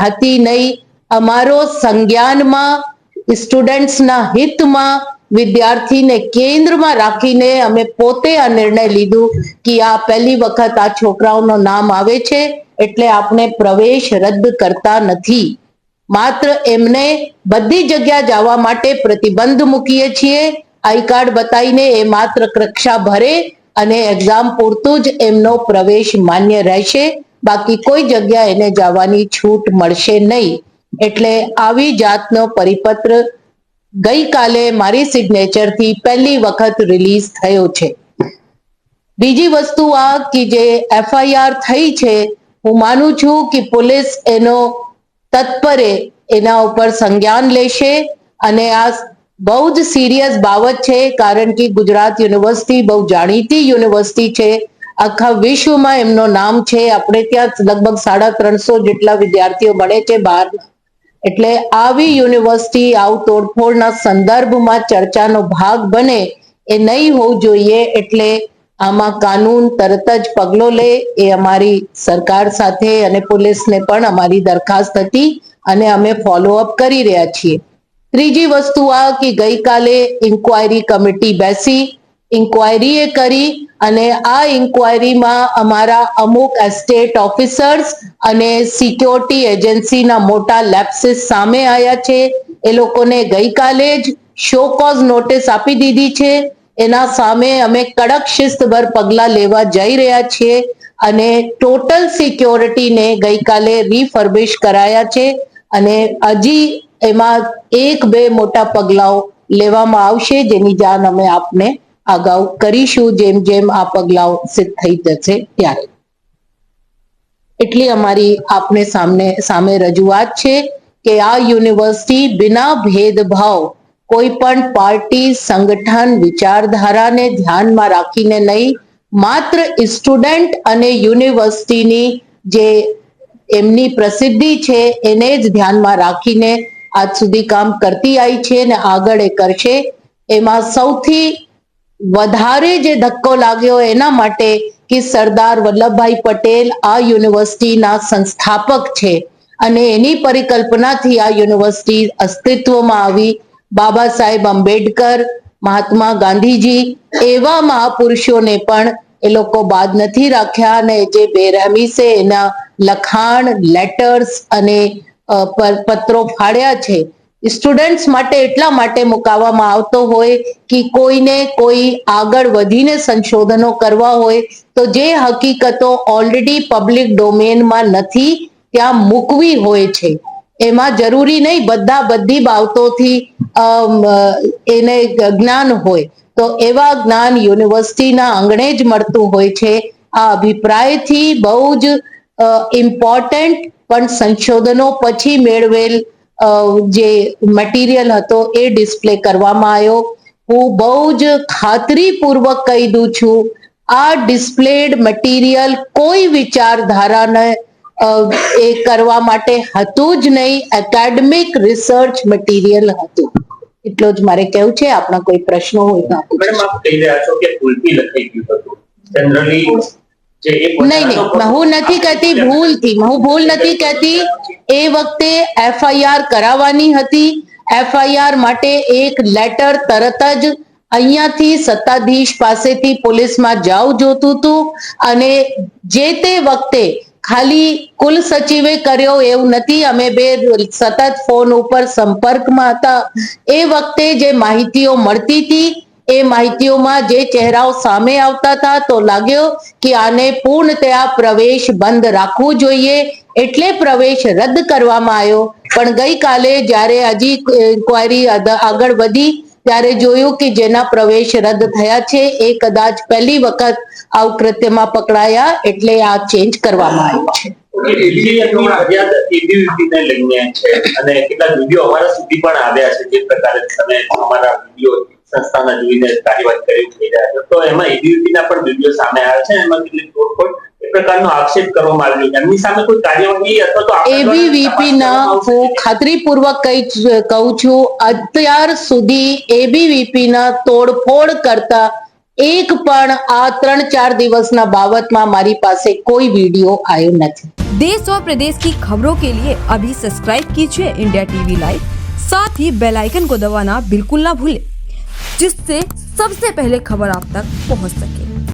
હતી નહીં. અમારો સંજ્ઞાનમાં સ્ટુડન્ટ્સના હિતમાં વિદ્યાર્થીને કેન્દ્રમાં રાખીને અમે પોતે આ નિર્ણય લીધું કે આ પહેલી વખત આ છોકરાઓનું નામ આવે છે એટલે આપણે પ્રવેશ રદ કરતા નથી. માત્ર એમને બધી જગ્યા જવા માટે પ્રતિબંધ મૂકીએ છીએ. આઈ કાર્ડ બતાવીને એ માત્ર કક્ષા ભરે અને એક્ઝામ પૂરતું જ એમનો પ્રવેશ માન્ય રહેશે. બાકી કોઈ જગ્યા એને જવાની છૂટ મળશે નહીં. એટલે આવી જાતનો પરિપત્ર ગઈકાલે મારી સિગ્નેચરથી પહેલી વખત રિલીઝ થયો છે. બીજી વસ્તુ આ કે જે એફઆઈઆર થઈ છે, હું માનું છું કે પોલીસ એનો તત્પરે એના ઉપર સંજ્ઞાન લેશે અને આ બહુ જ સિરિયસ બાબત છે. કારણ કે ગુજરાત યુનિવર્સિટી બહુ જાણીતી યુનિવર્સિટી છે, આખા વિશ્વમાં એમનું નામ છે. આપણે ત્યાં લગભગ 350 જેટલા વિદ્યાર્થીઓ ભણે છે બહાર. એટલે આવી યુનિવર્સિટી આવું તોડફોડના સંદર્ભમાં ચર્ચાનો ભાગ બને એ નહીં હોવું જોઈએ. એટલે આમાં કાનૂન તરત જ પગલો લે એ અમારી સરકાર સાથે અને પોલીસને પણ અમારી દરખાસ્ત હતી અને અમે ફોલોઅપ કરી રહ્યા છીએ. ત્રીજી વસ્તુ આ કે ગઈકાલે ઇન્ક્વાયરી કમિટી બેસી, ઇન્ક્વાયરી એ કરી અને આ ઇન્ક્વાયરીમાં અમારા અમુક એસ્ટેટ ઓફિસર્સ અને સિક્યોરિટી એજન્સીના મોટા લેપ્સીસ સામે આવ્યા છે. એ લોકોને ગઈકાલે જ શો કોઝ નોટિસ આપી દીધી છે. એના સામે અમે કડક શિસ્તભર પગલાં લેવા જઈ રહ્યા છીએ અને ટોટલ સિક્યોરિટીને ગઈકાલે રિફર્બિશ કરાયા છે અને હજી એમાં 1-2 મોટા પગલાઓ લેવામાં આવશે જેની જાણ અમે આપને અગાઉ કરીશું જેમ જેમ આ પગલાઓ સિદ્ધ થઈ જશે ત્યારે. એટલી અમારી આપને સામે રજૂઆત છે કે આ યુનિવર્સિટી બિના ભેદભાવ કોઈ પણ પાર્ટી, સંગઠન, વિચારધારાને ધ્યાનમાં રાખીને નહીં, માત્ર સ્ટુડન્ટ અને યુનિવર્સિટીની જે એમની પ્રસિદ્ધિ છે એને જ ધ્યાનમાં રાખીને આજ સુધી કામ કરતી આવી છે અને આગળ એ કરશે. એમાં સૌથી વધારે જે ધક્કો લાગ્યો એના માટે કે સરદાર વલ્લભભાઈ પટેલ આ યુનિવર્સિટીના સંસ્થાપક છે અને એની પરિકલ્પનાથી આ યુનિવર્સિટી અસ્તિત્વમાં આવી. બાબા સાહેબ આંબેડકર, મહાત્મા ગાંધીજી એવા મહાપુરુષોને પણ એ લોકો બાદ નથી રાખ્યા અને જે બેરહેમી છે એના લખાણ, લેટર્સ અને પત્રો ફાડ્યા છે. સ્ટુડન્ટ્સ માટે એટલા માટે મુકાવવામાં આવતો હોય કે કોઈને કોઈ આગળ વધીને સંશોધનો કરવા હોય તો જે હકીકતો ઓલરેડી પબ્લિક ડોમેનમાં નથી ત્યાં મૂકવી હોય છે. એમાં જરૂરી નહીં બધી બાબતોથી એને જ્ઞાન હોય તો એવા જ્ઞાન યુનિવર્સિટીના આંગણે જ મળતું હોય છે. આ અભિપ્રાયથી બહુ જ ઇમ્પોર્ટન્ટ પણ સંશોધનો પછી મેળવેલ જે મટીરિયલ હતો એ ડિસ્પ્લે કરવામાં આવ્યો. હું બહુ જ ખાતરીપૂર્વક કહી દઉં છું આ ડિસ્પ્લેડ મટીરિયલ કોઈ વિચારધારાને એ કરવા માટે હતું જ નહીં, એકેડમિક રિસર્ચ મટીરિયલ હતું. એટલો જ મારે કહેવું છે. આપણા કોઈ પ્રશ્નો હોય તો મેડમ આપ કહી રહ્યા છો કે ભૂલથી લખાઈ ગયું હતું. જનરલી નહીં, હું નથી કહેતી ભૂલથી, હું ભૂલ નથી કહેતી. એ વખતે એફઆઈઆર કરાવવાની હતી. એફઆઈઆર માટે એક લેટર તરત જ અહીંયાથી સત્તાધીશ પાસેથી પોલીસમાં જાવ જોતું હતું અને જે તે વખતે ખાલી કુલ સચિવે કર્યો એવું નથી, અમે બે સતત ફોન ઉપર સંપર્કમાં હતા. એ વખતે જે માહિતીઓ મળતી હતી એ માહિતીઓમાં જે ચહેરાઓ સામે આવતા હતા તો લાગ્યો કે આને પૂર્ણતયા પ્રવેશ બંધ રાખવું જોઈએ એટલે પ્રવેશ રદ કરવામાં આવ્યો. પણ ગઈકાલે જ્યારે હજી ઇન્ક્વાયરી આગળ વધી ત્યારે જોયું કે જેના પ્રવેશ રદ થયા છે એ કદાચ પહેલી વખત આવું કૃત્યમાં પકડાયા એટલે આ ચેન્જ કરવામાં આવ્યું છે. એબીવીપીને લઈને છે અને કેટલાક વિડીયો અમારા સુધી પણ આવ્યા છે જે પ્રકારે તમે અમારા વિડીયો સંસ્થાના જોઈને કાર્યવાહી કરી થઈ રહ્યા છો તો એમાં એબીવીપીના પણ વિડીયો સામે આવ્યા છે. એમાં કેટલીક તોડફોડ એ પ્રકારનો આક્ષેપ કરવામાં આવ્યો છે. એમની સામે કોઈ કાર્યવાહી અથવા તો એબીવીપીના હું ખાતરીપૂર્વક કહું છું અત્યાર સુધી એબીવીપીના તોડફોડ કરતા એક પણ આ 3-4 દિવસના બાબતમાં મારી પાસે કોઈ વિડીયો આવ્યો નથી। देश और प्रदेश की खबरों के लिए अभी सब्सक्राइब कीजिए इंडिया टीवी लाइव, साथ ही बेल आइकन को दबाना बिल्कुल ना भूलें, जिससे सबसे पहले खबर आप तक पहुंच सके।